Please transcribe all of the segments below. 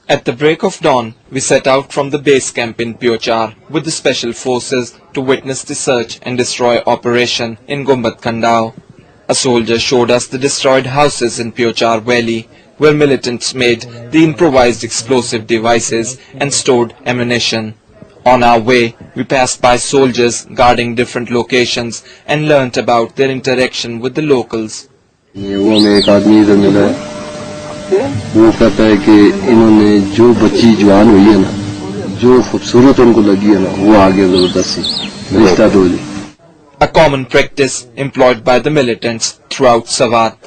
At the break of dawn, we set out from the base camp in Piochar with the special forces to witness the search and destroy operation in Gumbat Khandao. A soldier showed us the destroyed houses in Piochar Valley, where militants made the improvised explosive devices and stored ammunition. On our way, we passed by soldiers guarding different locations and learnt about their interaction with the locals. वो कहता है कि इन्होंने जो बच्ची जवान हुई है ना, जो खूबसूरत उनको लगी है ना, वो आगे जबरदस्ती रिश्ता दो दी. A common practice employed by the militants throughout Swat.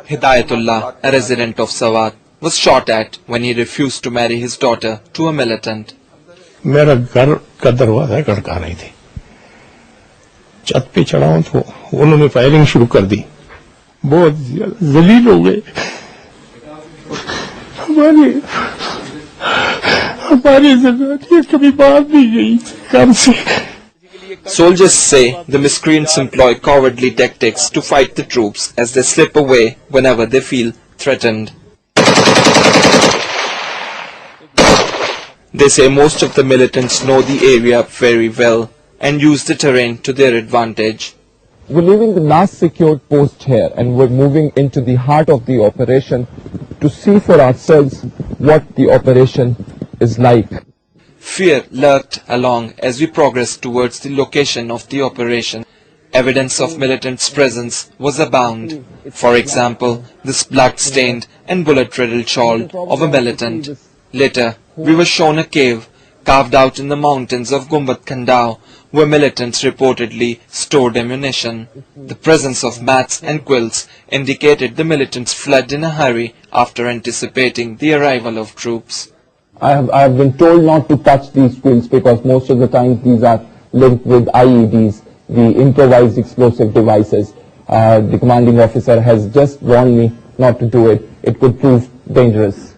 Hidayatullah, a resident of Swat, was shot at when he refused to marry his daughter to a militant. मेरा घर का दरवाजा खड़का रही थी. छत पे चढ़ा हूं तो उन्होंने फायरिंग शुरू कर दी. बहुत जलील हो गए. हमारी जिंदगी कभी बात नहीं गई काम से. Soldiers say the miscreants employ cowardly tactics to fight the troops as they slip away whenever they feel threatened. They say most of the militants know the area very well and use the terrain to their advantage. We're leaving the last secured post here and we're moving into the heart of the operation to see for ourselves what the operation is like. Fear lurked along as we progressed towards the location of the operation. Evidence of militants' presence was abound. For example, this blood-stained and bullet-riddled shawl of a militant. Later, we were shown a cave carved out in the mountains of Gumbat Khandao, where militants reportedly stored ammunition. The presence of mats and quilts indicated the militants fled in a hurry after anticipating the arrival of troops. I have been told not to touch these quilts because most of the time these are linked with IEDs, the improvised explosive devices. The commanding officer has just warned me not to do it. It could prove dangerous.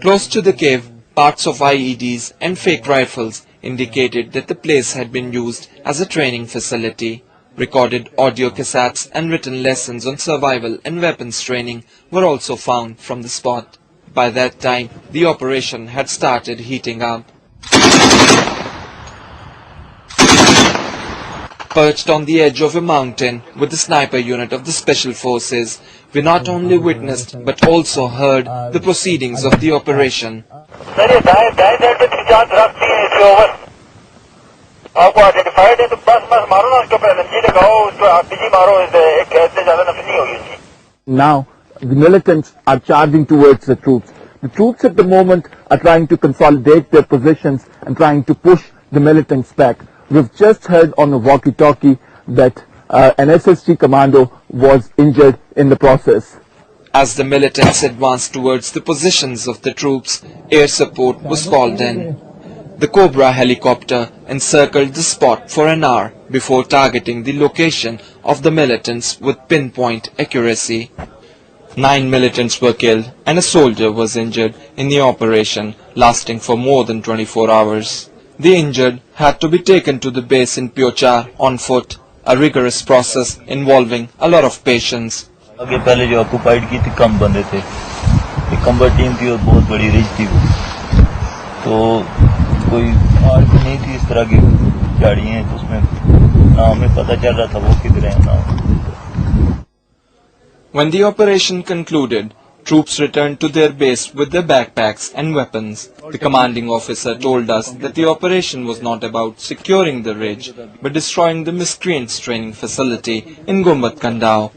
Close to the cave, parts of IEDs and fake rifles indicated that the place had been used as a training facility. Recorded audio cassettes and written lessons on survival and weapons training were also found from the spot. By that time, the operation had started heating up. Perched on the edge of a mountain with the sniper unit of the Special Forces, we not only witnessed but also heard the proceedings of the operation. Now, the militants are charging towards the troops. The troops at the moment are trying to consolidate their positions and trying to push the militants back. We've just heard on the walkie-talkie that an SSG commando was injured in the process. As the militants advanced towards the positions of the troops, air support was called in. The Cobra helicopter encircled the spot for an hour before targeting the location of the militants with pinpoint accuracy. 9 militants were killed and a soldier was injured in the operation, lasting for more than 24 hours. The injured had to be taken to the base in Piochar on foot, a rigorous process involving a lot of patience. आगे पहले जो occupied की थी कम बंदे थे, एक कंबर team थी और बहुत बड़ी रिच थी वो, तो कोई और भी नहीं थी इस तरह की गाड़ियाँ, तो उसमें ना हमें पता चल रहा था वो किधर है ना. When the operation concluded, troops returned to their base with their backpacks and weapons. The commanding officer told us that the operation was not about securing the ridge, but destroying the miscreants' training facility in Gumbat Khandao.